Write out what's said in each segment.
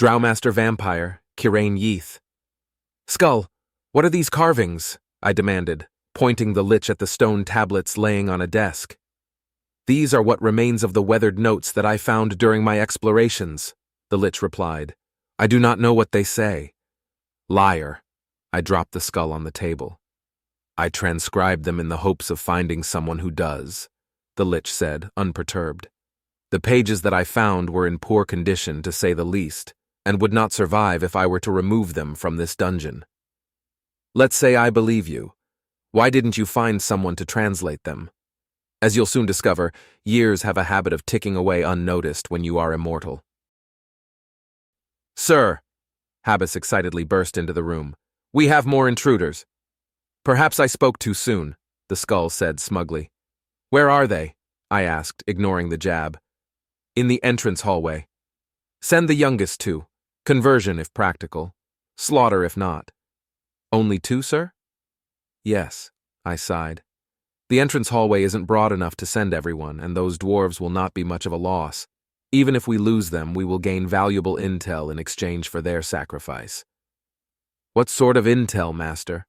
Drowmaster Vampire, Kirain Yeath. Skull, what are these carvings? I demanded, pointing the lich at the stone tablets laying on a desk. These are what remains of the weathered notes that I found during my explorations, the lich replied. I do not know what they say. Liar. I dropped the skull on the table. I transcribed them in the hopes of finding someone who does, the lich said, unperturbed. The pages that I found were in poor condition, to say the least, and would not survive if I were to remove them from this dungeon. Let's say I believe you. Why didn't you find someone to translate them? As you'll soon discover, years have a habit of ticking away unnoticed when you are immortal. Sir, Habas excitedly burst into the room, we have more intruders. Perhaps I spoke too soon, the skull said smugly. Where are they? I asked, ignoring the jab. In the entrance hallway. Send the youngest too. Conversion if practical. Slaughter if not. Only two, sir? Yes, I sighed. The entrance hallway isn't broad enough to send everyone, and those dwarves will not be much of a loss. Even if we lose them, we will gain valuable intel in exchange for their sacrifice. What sort of intel, master?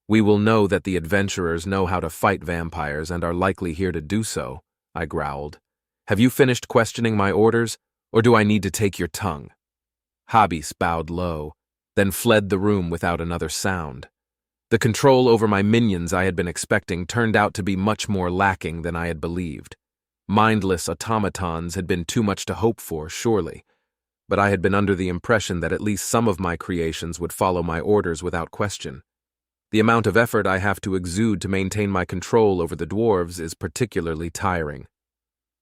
We will know that the adventurers know how to fight vampires and are likely here to do so, I growled. Have you finished questioning my orders, or do I need to take your tongue? Habis bowed low, then fled the room without another sound. The control over my minions I had been expecting turned out to be much more lacking than I had believed. Mindless automatons had been too much to hope for, surely, but I had been under the impression that at least some of my creations would follow my orders without question. The amount of effort I have to exude to maintain my control over the dwarves is particularly tiring.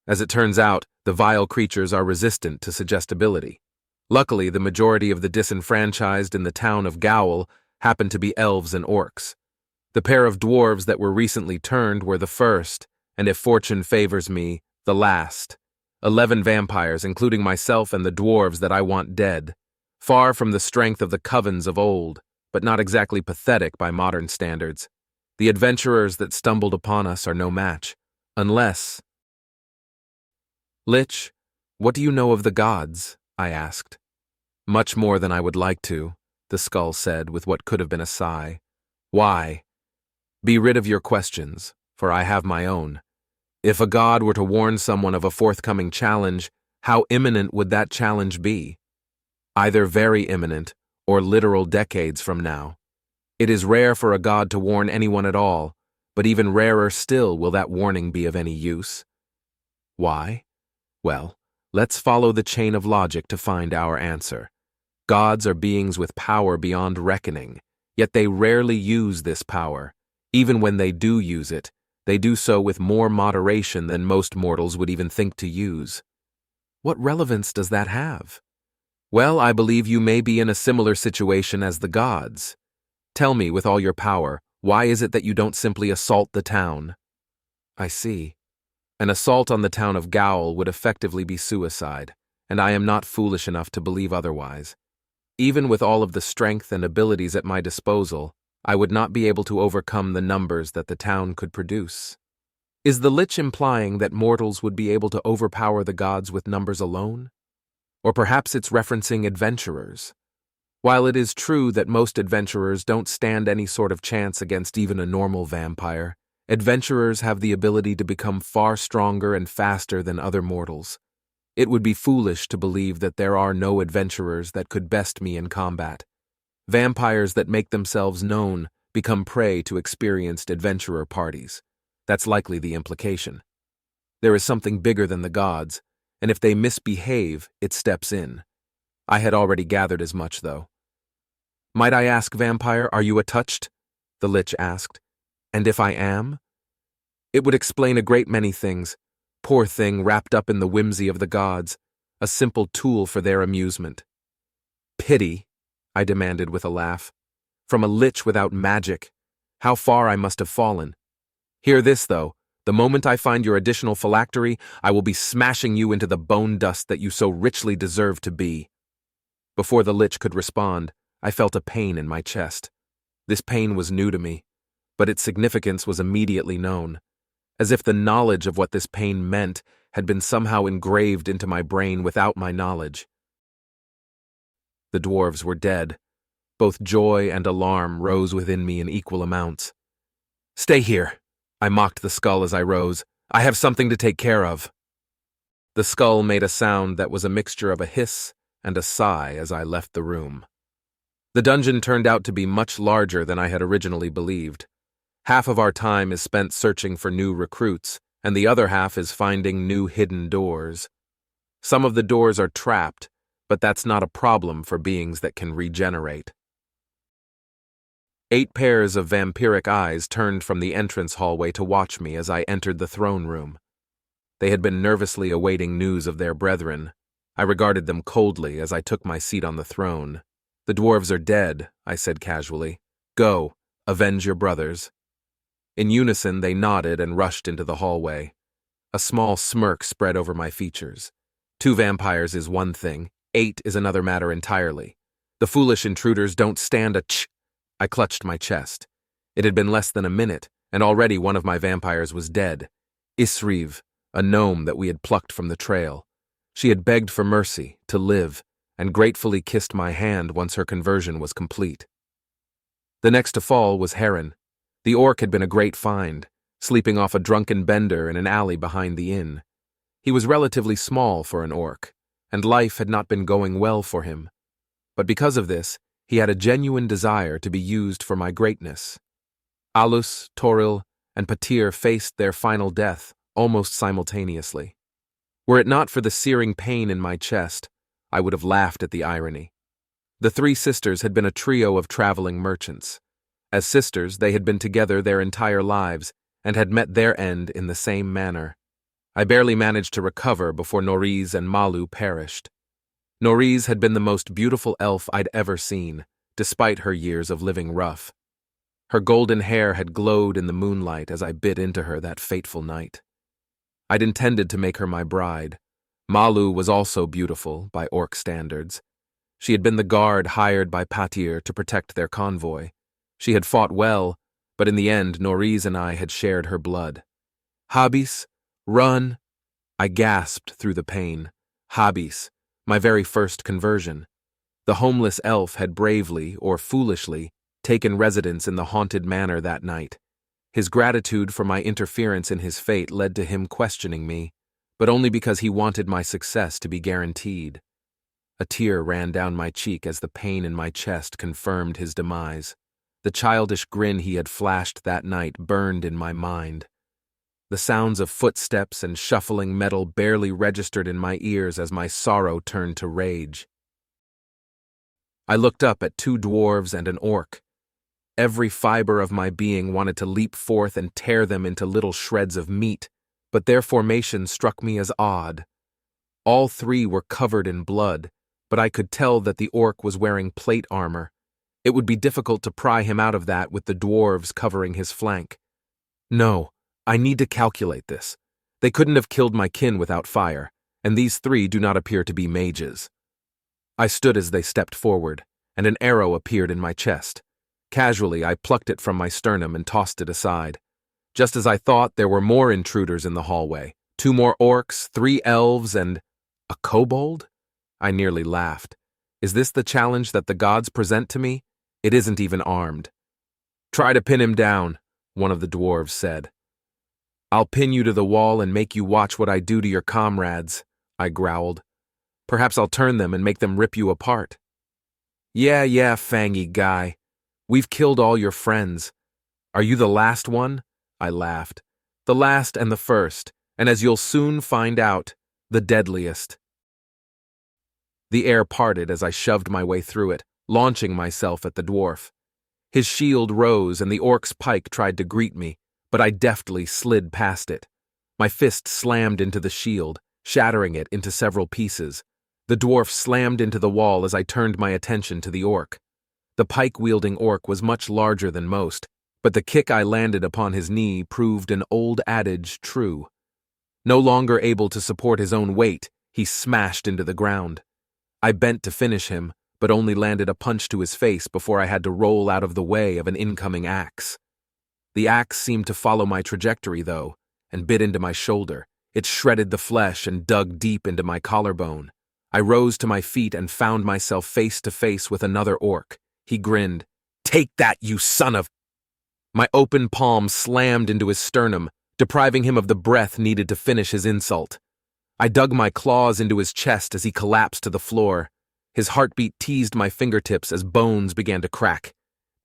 As it turns out, the vile creatures are resistant to suggestibility. Luckily, the majority of the disenfranchised in the town of Gowl happen to be elves and orcs. The pair of dwarves that were recently turned were the first, and if fortune favors me, the last. 11 vampires, including myself and the dwarves that I want dead. Far from the strength of the covens of old, but not exactly pathetic by modern standards. The adventurers that stumbled upon us are no match, unless... Lich, what do you know of the gods? I asked. Much more than I would like to, the skull said with what could have been a sigh. Why? Be rid of your questions, for I have my own. If a god were to warn someone of a forthcoming challenge, how imminent would that challenge be? Either very imminent, or literal decades from now. It is rare for a god to warn anyone at all, but even rarer still will that warning be of any use. Why? Well, let's follow the chain of logic to find our answer. Gods are beings with power beyond reckoning, yet they rarely use this power. Even when they do use it, they do so with more moderation than most mortals would even think to use. What relevance does that have? Well, I believe you may be in a similar situation as the gods. Tell me, with all your power, why is it that you don't simply assault the town? I see. An assault on the town of Gowl would effectively be suicide, and I am not foolish enough to believe otherwise. Even with all of the strength and abilities at my disposal, I would not be able to overcome the numbers that the town could produce. Is the lich implying that mortals would be able to overpower the gods with numbers alone? Or perhaps it's referencing adventurers. While it is true that most adventurers don't stand any sort of chance against even a normal vampire, adventurers have the ability to become far stronger and faster than other mortals. It would be foolish to believe that there are no adventurers that could best me in combat. Vampires that make themselves known become prey to experienced adventurer parties. That's likely the implication. There is something bigger than the gods, and if they misbehave, it steps in. I had already gathered as much, though. Might I ask, vampire, are you touched? The lich asked. And if I am? It would explain a great many things. Poor thing wrapped up in the whimsy of the gods, a simple tool for their amusement. Pity, I demanded with a laugh. From a lich without magic. How far I must have fallen. Hear this, though. The moment I find your additional phylactery, I will be smashing you into the bone dust that you so richly deserve to be. Before the lich could respond, I felt a pain in my chest. This pain was new to me, but its significance was immediately known, as if the knowledge of what this pain meant had been somehow engraved into my brain without my knowledge. The dwarves were dead. Both joy and alarm rose within me in equal amounts. "Stay here," I mocked the skull as I rose. "I have something to take care of." The skull made a sound that was a mixture of a hiss and a sigh as I left the room. The dungeon turned out to be much larger than I had originally believed. Half of our time is spent searching for new recruits, and the other half is finding new hidden doors. Some of the doors are trapped, but that's not a problem for beings that can regenerate. 8 pairs of vampiric eyes turned from the entrance hallway to watch me as I entered the throne room. They had been nervously awaiting news of their brethren. I regarded them coldly as I took my seat on the throne. "The dwarves are dead," I said casually. "Go, avenge your brothers." In unison, they nodded and rushed into the hallway. A small smirk spread over my features. 2 vampires is one thing, 8 is another matter entirely. The foolish intruders don't stand a ch. I clutched my chest. It had been less than a minute, and already one of my vampires was dead. Isriv, a gnome that we had plucked from the trail. She had begged for mercy, to live, and gratefully kissed my hand once her conversion was complete. The next to fall was Heron. The orc had been a great find, sleeping off a drunken bender in an alley behind the inn. He was relatively small for an orc, and life had not been going well for him. But because of this, he had a genuine desire to be used for my greatness. Alus, Toril, and Patir faced their final death almost simultaneously. Were it not for the searing pain in my chest, I would have laughed at the irony. The 3 sisters had been a trio of traveling merchants. As sisters, they had been together their entire lives and had met their end in the same manner. I barely managed to recover before Noriz and Malu perished. Noriz had been the most beautiful elf I'd ever seen, despite her years of living rough. Her golden hair had glowed in the moonlight as I bit into her that fateful night. I'd intended to make her my bride. Malu was also beautiful by orc standards. She had been the guard hired by Patir to protect their convoy. She had fought well, but in the end Noriz and I had shared her blood. "Habis, run!" I gasped through the pain. Habis, my very first conversion. The homeless elf had bravely, or foolishly, taken residence in the haunted manor that night. His gratitude for my interference in his fate led to him questioning me, but only because he wanted my success to be guaranteed. A tear ran down my cheek as the pain in my chest confirmed his demise. The childish grin he had flashed that night burned in my mind. The sounds of footsteps and shuffling metal barely registered in my ears as my sorrow turned to rage. I looked up at 2 dwarves and an orc. Every fiber of my being wanted to leap forth and tear them into little shreds of meat, but their formation struck me as odd. All 3 were covered in blood, but I could tell that the orc was wearing plate armor. It would be difficult to pry him out of that with the dwarves covering his flank. No, I need to calculate this. They couldn't have killed my kin without fire, and these 3 do not appear to be mages. I stood as they stepped forward, and an arrow appeared in my chest. Casually, I plucked it from my sternum and tossed it aside. Just as I thought, there were more intruders in the hallway. 2 more orcs, 3 elves, and a kobold? I nearly laughed. Is this the challenge that the gods present to me? It isn't even armed. "Try to pin him down," one of the dwarves said. "I'll pin you to the wall and make you watch what I do to your comrades," I growled. "Perhaps I'll turn them and make them rip you apart." Yeah, fangy guy. We've killed all your friends. Are you the last one?" I laughed. "The last and the first, and as you'll soon find out, the deadliest." The air parted as I shoved my way through it, launching myself at the dwarf. His shield rose and the orc's pike tried to greet me, but I deftly slid past it. My fist slammed into the shield, shattering it into several pieces. The dwarf slammed into the wall as I turned my attention to the orc. The pike-wielding orc was much larger than most, but the kick I landed upon his knee proved an old adage true. No longer able to support his own weight, he smashed into the ground. I bent to finish him, but only landed a punch to his face before I had to roll out of the way of an incoming axe. The axe seemed to follow my trajectory, though, and bit into my shoulder. It shredded the flesh and dug deep into my collarbone. I rose to my feet and found myself face to face with another orc. He grinned. "Take that, you son of—" My open palm slammed into his sternum, depriving him of the breath needed to finish his insult. I dug my claws into his chest as he collapsed to the floor. His heartbeat teased my fingertips as bones began to crack.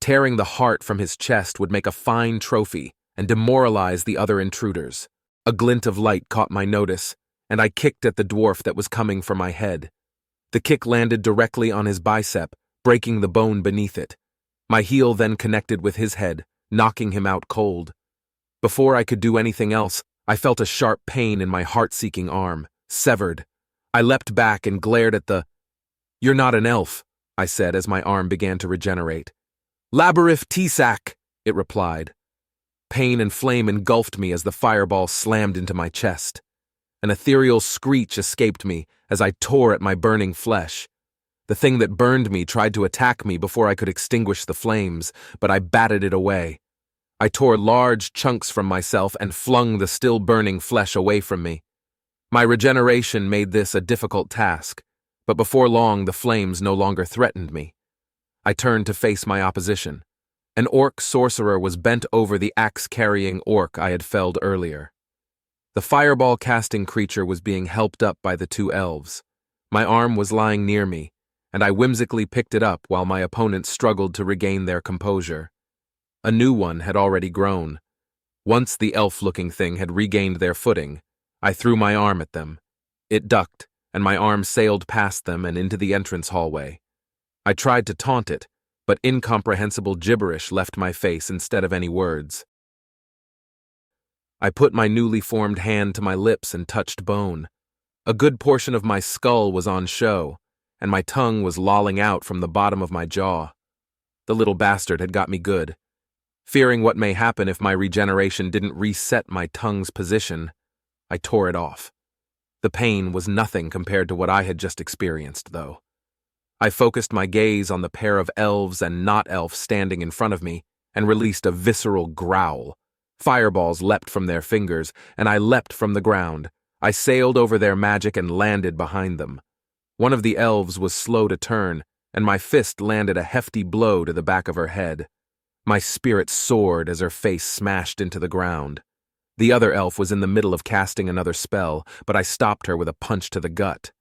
Tearing the heart from his chest would make a fine trophy and demoralize the other intruders. A glint of light caught my notice, and I kicked at the dwarf that was coming for my head. The kick landed directly on his bicep, breaking the bone beneath it. My heel then connected with his head, knocking him out cold. Before I could do anything else, I felt a sharp pain in my heart-seeking arm, severed. I leapt back and glared at the— "You're not an elf," I said as my arm began to regenerate. "Labyrinth Tisak," it replied. Pain and flame engulfed me as the fireball slammed into my chest. An ethereal screech escaped me as I tore at my burning flesh. The thing that burned me tried to attack me before I could extinguish the flames, but I batted it away. I tore large chunks from myself and flung the still burning flesh away from me. My regeneration made this a difficult task, but before long the flames no longer threatened me. I turned to face my opposition. An orc sorcerer was bent over the axe-carrying orc I had felled earlier. The fireball-casting creature was being helped up by the two elves. My arm was lying near me, and I whimsically picked it up while my opponents struggled to regain their composure. A new one had already grown. Once the elf-looking thing had regained their footing, I threw my arm at them. It ducked, and my arm sailed past them and into the entrance hallway. I tried to taunt it, but incomprehensible gibberish left my face instead of any words. I put my newly formed hand to my lips and touched bone. A good portion of my skull was on show, and my tongue was lolling out from the bottom of my jaw. The little bastard had got me good. Fearing what may happen if my regeneration didn't reset my tongue's position, I tore it off. The pain was nothing compared to what I had just experienced, though. I focused my gaze on the pair of elves and not-elves standing in front of me and released a visceral growl. Fireballs leapt from their fingers, and I leapt from the ground. I sailed over their magic and landed behind them. One of the elves was slow to turn, and my fist landed a hefty blow to the back of her head. My spirit soared as her face smashed into the ground. The other elf was in the middle of casting another spell, but I stopped her with a punch to the gut.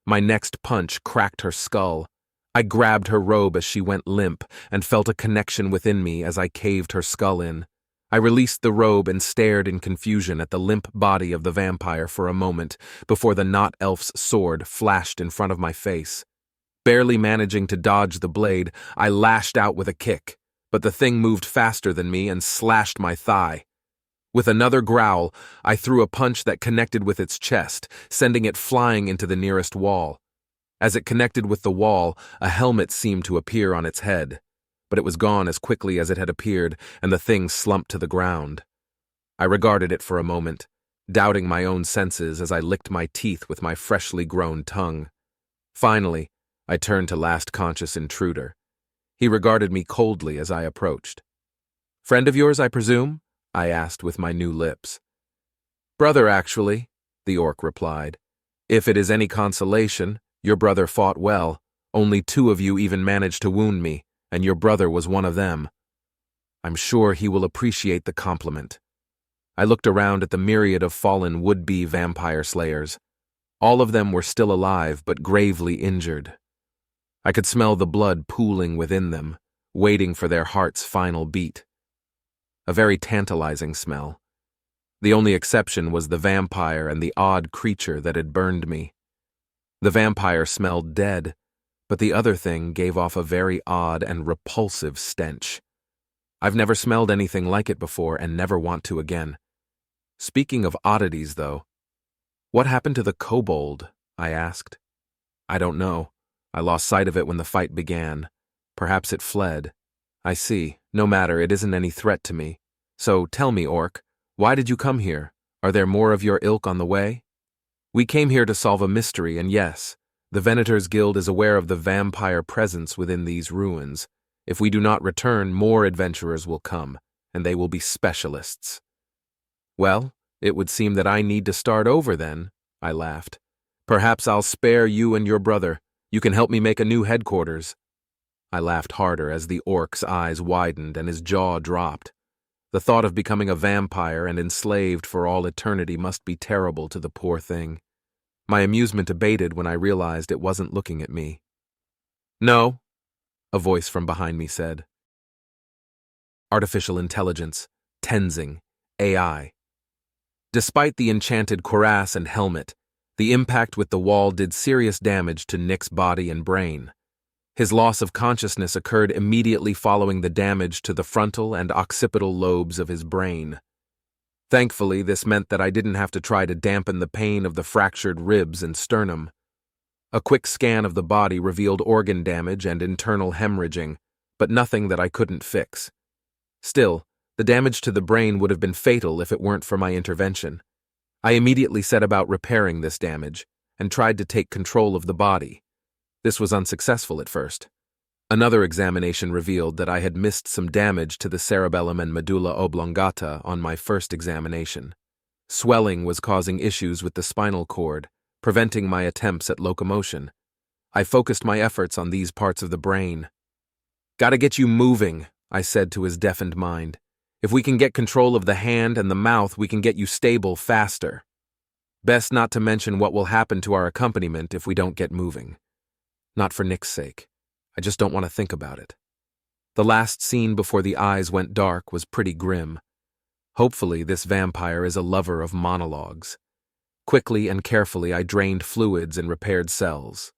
My next punch cracked her skull. I grabbed her robe as she went limp and felt a connection within me as I caved her skull in. I released the robe and stared in confusion at the limp body of the vampire for a moment before the not-elf's sword flashed in front of my face. Barely managing to dodge the blade, I lashed out with a kick, but the thing moved faster than me and slashed my thigh. With another growl, I threw a punch that connected with its chest, sending it flying into the nearest wall. As it connected with the wall, a helmet seemed to appear on its head, but it was gone as quickly as it had appeared, and the thing slumped to the ground. I regarded it for a moment, doubting my own senses as I licked my teeth with my freshly grown tongue. Finally, I turned to last conscious intruder. He regarded me coldly as I approached. "Friend of yours, I presume?" I asked with my new lips. "Brother, actually," the orc replied. "If it is any consolation, your brother fought well. Only 2 of you even managed to wound me, and your brother was one of them. I'm sure he will appreciate the compliment." I looked around at the myriad of fallen would-be vampire slayers. All of them were still alive, but gravely injured. I could smell the blood pooling within them, waiting for their heart's final beat. A very tantalizing smell. The only exception was the vampire and the odd creature that had burned me. The vampire smelled dead, but the other thing gave off a very odd and repulsive stench. I've never smelled anything like it before and never want to again. Speaking of oddities, though, what happened to the kobold? I asked. I don't know. I lost sight of it when the fight began. Perhaps it fled. I see. No matter, it isn't any threat to me. So tell me, orc, why did you come here? Are there more of your ilk on the way? We came here to solve a mystery, and yes, the Venators Guild is aware of the vampire presence within these ruins. If we do not return, more adventurers will come, and they will be specialists. Well, it would seem that I need to start over then, I laughed. Perhaps I'll spare you and your brother. You can help me make a new headquarters. I laughed harder as the orc's eyes widened and his jaw dropped. The thought of becoming a vampire and enslaved for all eternity must be terrible to the poor thing. My amusement abated when I realized it wasn't looking at me. No, a voice from behind me said. Artificial intelligence, Tenzing, AI. Despite the enchanted cuirass and helmet, the impact with the wall did serious damage to Nick's body and brain. His loss of consciousness occurred immediately following the damage to the frontal and occipital lobes of his brain. Thankfully, this meant that I didn't have to try to dampen the pain of the fractured ribs and sternum. A quick scan of the body revealed organ damage and internal hemorrhaging, but nothing that I couldn't fix. Still, the damage to the brain would have been fatal if it weren't for my intervention. I immediately set about repairing this damage and tried to take control of the body. This was unsuccessful at first. Another examination revealed that I had missed some damage to the cerebellum and medulla oblongata on my first examination. Swelling was causing issues with the spinal cord, preventing my attempts at locomotion. I focused my efforts on these parts of the brain. "Gotta get you moving," I said to his deafened mind. "If we can get control of the hand and the mouth, we can get you stable faster. Best not to mention what will happen to our accompaniment if we don't get moving. Not for Nick's sake. I just don't want to think about it." The last scene before the eyes went dark was pretty grim. Hopefully, this vampire is a lover of monologues. Quickly and carefully, I drained fluids and repaired cells.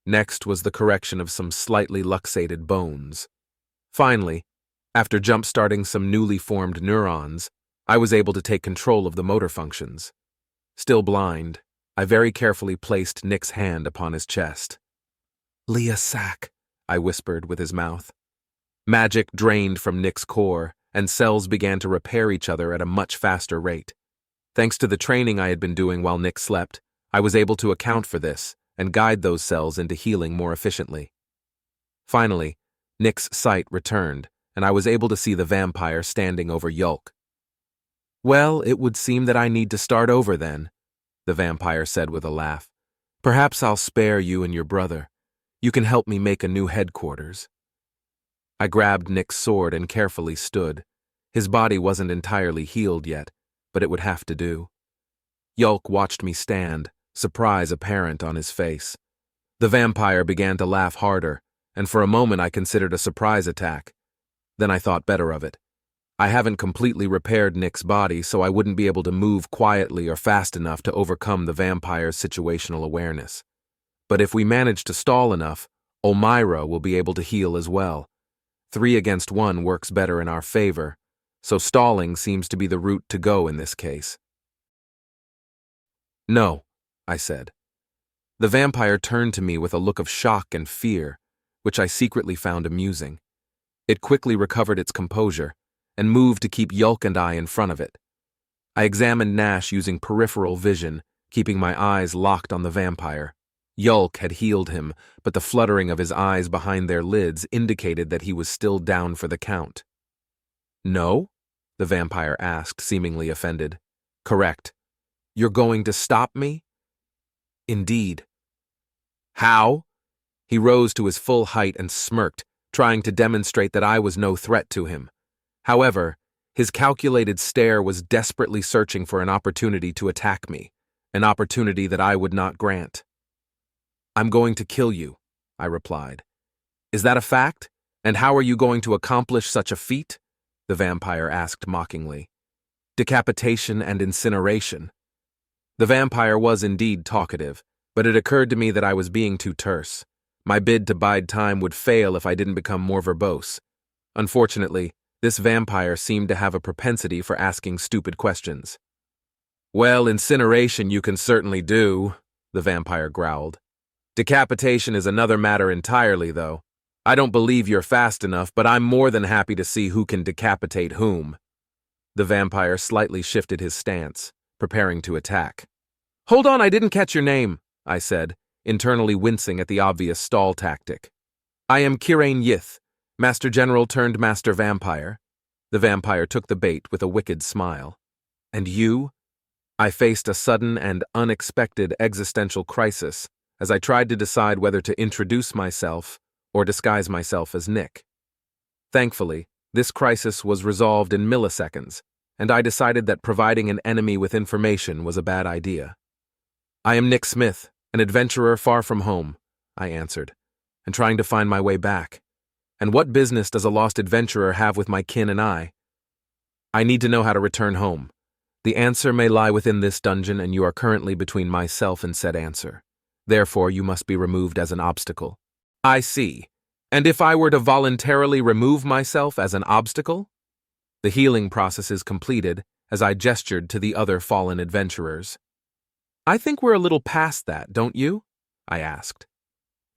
Next was the correction of some slightly luxated bones. Finally, after jump-starting some newly formed neurons, I was able to take control of the motor functions. Still blind, I very carefully placed Nick's hand upon his chest. "Leah Sack," I whispered with his mouth. Magic drained from Nick's core, and cells began to repair each other at a much faster rate. Thanks to the training I had been doing while Nick slept, I was able to account for this and guide those cells into healing more efficiently. Finally, Nick's sight returned, and I was able to see the vampire standing over Yulk. "Well, it would seem that I need to start over then," the vampire said with a laugh. "Perhaps I'll spare you and your brother. You can help me make a new headquarters." I grabbed Nick's sword and carefully stood. His body wasn't entirely healed yet, but it would have to do. Yulk watched me stand, surprise apparent on his face. The vampire began to laugh harder, and for a moment I considered a surprise attack. Then I thought better of it. I haven't completely repaired Nick's body, so I wouldn't be able to move quietly or fast enough to overcome the vampire's situational awareness. But if we manage to stall enough, Olmyra will be able to heal as well. 3 against 1 works better in our favor, so stalling seems to be the route to go in this case. "No," I said. The vampire turned to me with a look of shock and fear, which I secretly found amusing. It quickly recovered its composure and moved to keep Yulk and I in front of it. I examined Nash using peripheral vision, keeping my eyes locked on the vampire. Yulk had healed him, but the fluttering of his eyes behind their lids indicated that he was still down for the count. "No?" the vampire asked, seemingly offended. "Correct. You're going to stop me?" "Indeed." "How?" He rose to his full height and smirked, trying to demonstrate that I was no threat to him. However, his calculated stare was desperately searching for an opportunity to attack me, an opportunity that I would not grant. "I'm going to kill you," I replied. "Is that a fact? And how are you going to accomplish such a feat?" the vampire asked mockingly. "Decapitation and incineration." The vampire was indeed talkative, but it occurred to me that I was being too terse. My bid to bide time would fail if I didn't become more verbose. Unfortunately, this vampire seemed to have a propensity for asking stupid questions. "Well, incineration you can certainly do," the vampire growled. "Decapitation is another matter entirely, though. I don't believe you're fast enough, but I'm more than happy to see who can decapitate whom." The vampire slightly shifted his stance, preparing to attack. "Hold on, I didn't catch your name," I said, internally wincing at the obvious stall tactic. "I am Kirain Yith, Master General turned Master Vampire." The vampire took the bait with a wicked smile. "And you?" I faced a sudden and unexpected existential crisis as I tried to decide whether to introduce myself or disguise myself as Nick. Thankfully, this crisis was resolved in milliseconds, and I decided that providing an enemy with information was a bad idea. "I am Nick Smith, an adventurer far from home," I answered, "and trying to find my way back. And what business does a lost adventurer have with my kin and I? I need to know how to return home. The answer may lie within this dungeon, and you are currently between myself and said answer. Therefore, you must be removed as an obstacle." "I see. And if I were to voluntarily remove myself as an obstacle?" The healing process is completed as I gestured to the other fallen adventurers. "I think we're a little past that, don't you?" I asked.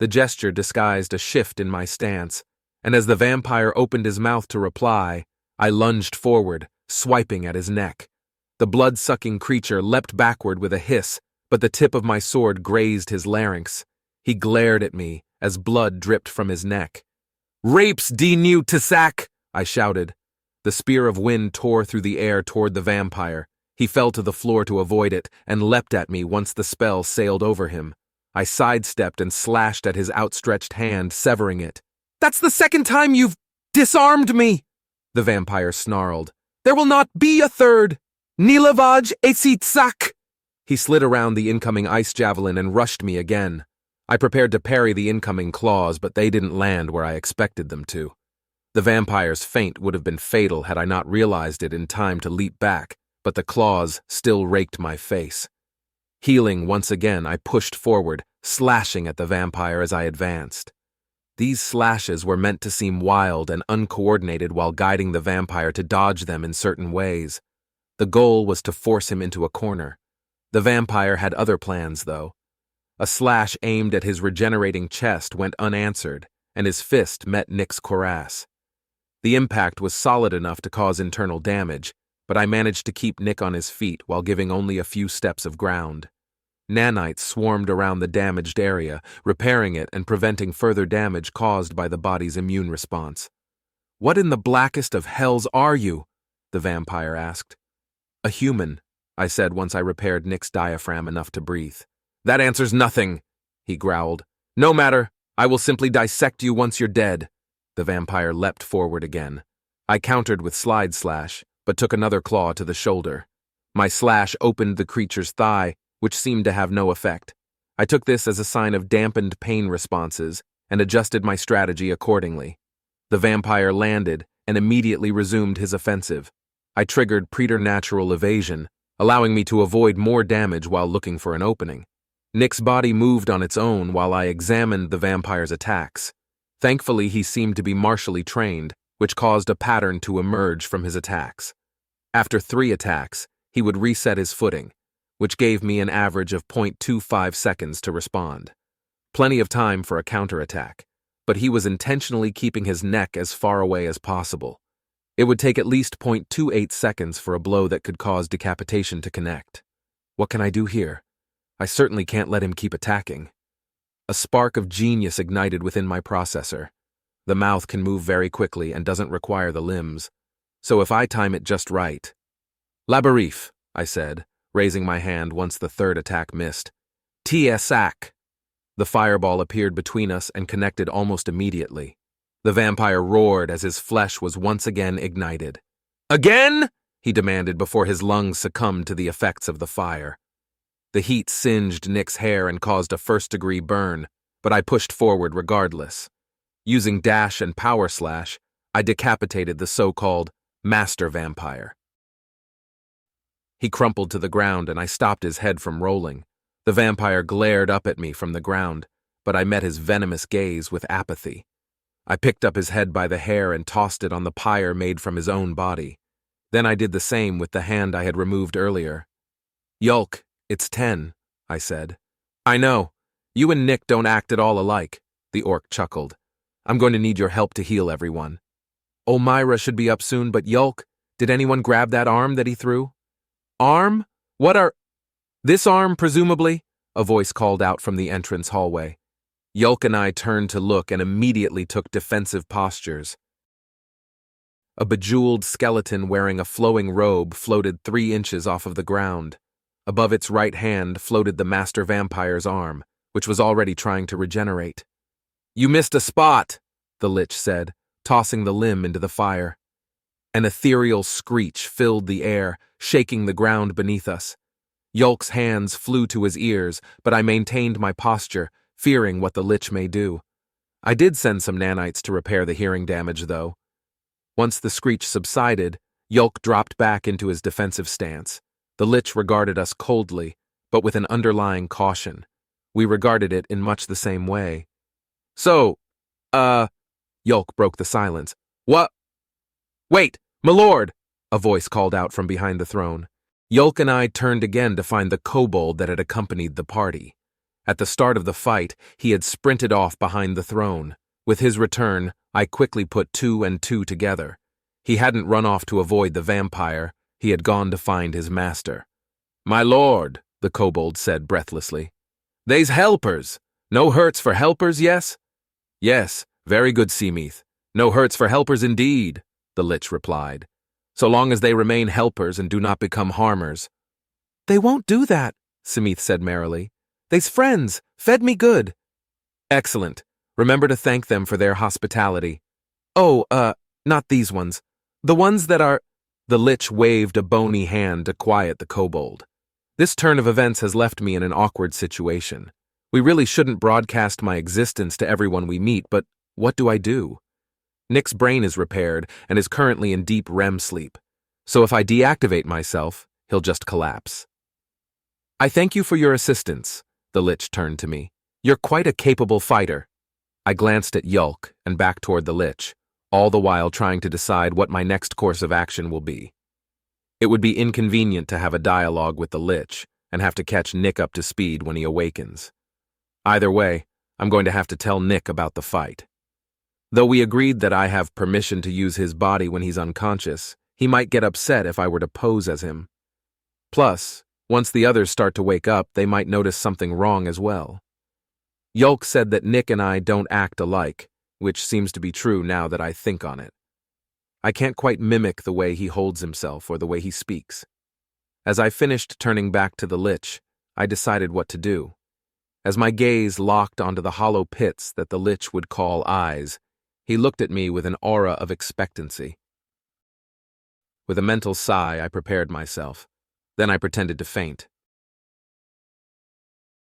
The gesture disguised a shift in my stance, and as the vampire opened his mouth to reply, I lunged forward, swiping at his neck. The blood-sucking creature leapt backward with a hiss, but the tip of my sword grazed his larynx. He glared at me as blood dripped from his neck. "Rapes de new Tissac!" I shouted. The spear of wind tore through the air toward the vampire. He fell to the floor to avoid it and leapt at me once the spell sailed over him. I sidestepped and slashed at his outstretched hand, severing it. "That's the second time you've disarmed me!" the vampire snarled. "There will not be a third! Nilevaj itsdirector!" He slid around the incoming ice javelin and rushed me again. I prepared to parry the incoming claws, but they didn't land where I expected them to. The vampire's feint would have been fatal had I not realized it in time to leap back, but the claws still raked my face. Healing once again, I pushed forward, slashing at the vampire as I advanced. These slashes were meant to seem wild and uncoordinated while guiding the vampire to dodge them in certain ways. The goal was to force him into a corner. The vampire had other plans, though. A slash aimed at his regenerating chest went unanswered, and his fist met Nick's cuirass. The impact was solid enough to cause internal damage, but I managed to keep Nick on his feet while giving only a few steps of ground. Nanites swarmed around the damaged area, repairing it and preventing further damage caused by the body's immune response. "What in the blackest of hells are you?" the vampire asked. "A human," I said once I repaired Nick's diaphragm enough to breathe. "That answers nothing," he growled. "No matter, I will simply dissect you once you're dead." The vampire leapt forward again. I countered with slide slash, but took another claw to the shoulder. My slash opened the creature's thigh, which seemed to have no effect. I took this as a sign of dampened pain responses and adjusted my strategy accordingly. The vampire landed and immediately resumed his offensive. I triggered preternatural evasion, allowing me to avoid more damage while looking for an opening. Nick's body moved on its own while I examined the vampire's attacks. Thankfully, he seemed to be martially trained, which caused a pattern to emerge from his attacks. After 3 attacks, he would reset his footing, which gave me an average of 0.25 seconds to respond. Plenty of time for a counterattack, but he was intentionally keeping his neck as far away as possible. It would take at least 0.28 seconds for a blow that could cause decapitation to connect. What can I do here? I certainly can't let him keep attacking. A spark of genius ignited within my processor. The mouth can move very quickly and doesn't require the limbs, so if I time it just right. "Labarif," I said, raising my hand once the 3rd attack missed. "Tsak." The fireball appeared between us and connected almost immediately. The vampire roared as his flesh was once again ignited. "Again?" he demanded before his lungs succumbed to the effects of the fire. The heat singed Nick's hair and caused a first-degree burn, but I pushed forward regardless. Using dash and power slash, I decapitated the so-called master vampire. He crumpled to the ground and I stopped his head from rolling. The vampire glared up at me from the ground, but I met his venomous gaze with apathy. I picked up his head by the hair and tossed it on the pyre made from his own body. Then I did the same with the hand I had removed earlier. "Yulk, it's 10, I said. "I know. You and Nick don't act at all alike," the orc chuckled. "I'm going to need your help to heal everyone." "Elmira should be up soon, but Yulk, did anyone grab that arm that he threw?" "Arm? What are—" "This arm, presumably," a voice called out from the entrance hallway. Yulk and I turned to look and immediately took defensive postures. A bejeweled skeleton wearing a flowing robe floated 3 inches off of the ground. Above its right hand floated the master vampire's arm, which was already trying to regenerate. "You missed a spot," the lich said, tossing the limb into the fire. An ethereal screech filled the air, shaking the ground beneath us. Yolk's hands flew to his ears, but I maintained my posture, fearing what the lich may do. I did send some nanites to repair the hearing damage, though. Once the screech subsided, Yolk dropped back into his defensive stance. The lich regarded us coldly, but with an underlying caution. We regarded it in much the same way. "So, Yolk broke the silence. "What? Wait, my lord!" a voice called out from behind the throne. Yolk and I turned again to find the kobold that had accompanied the party. At the start of the fight, he had sprinted off behind the throne. With his return, I quickly put 2 and 2 together. He hadn't run off to avoid the vampire, he had gone to find his master. "My lord," the kobold said breathlessly. "They's helpers. No hurts for helpers, yes?" "Yes, very good, Seameath. No hurts for helpers indeed," the lich replied. "So long as they remain helpers and do not become harmers." "They won't do that," Seameath said merrily. "They's friends, fed me good." "Excellent. Remember to thank them for their hospitality." "Oh, not these ones. The ones that are—" The lich waved a bony hand to quiet the kobold. "This turn of events has left me in an awkward situation. We really shouldn't broadcast my existence to everyone we meet, but what do I do? Nick's brain is repaired and is currently in deep REM sleep, so if I deactivate myself, he'll just collapse." "I thank you for your assistance," the lich turned to me. "You're quite a capable fighter." I glanced at Yolk and back toward the lich, all the while trying to decide what my next course of action will be. It would be inconvenient to have a dialogue with the lich and have to catch Nick up to speed when he awakens. Either way, I'm going to have to tell Nick about the fight. Though we agreed that I have permission to use his body when he's unconscious, he might get upset if I were to pose as him. Plus, once the others start to wake up, they might notice something wrong as well. Yolk said that Nick and I don't act alike, which seems to be true now that I think on it. I can't quite mimic the way he holds himself or the way he speaks. As I finished turning back to the lich, I decided what to do. As my gaze locked onto the hollow pits that the lich would call eyes, he looked at me with an aura of expectancy. With a mental sigh, I prepared myself. Then I pretended to faint.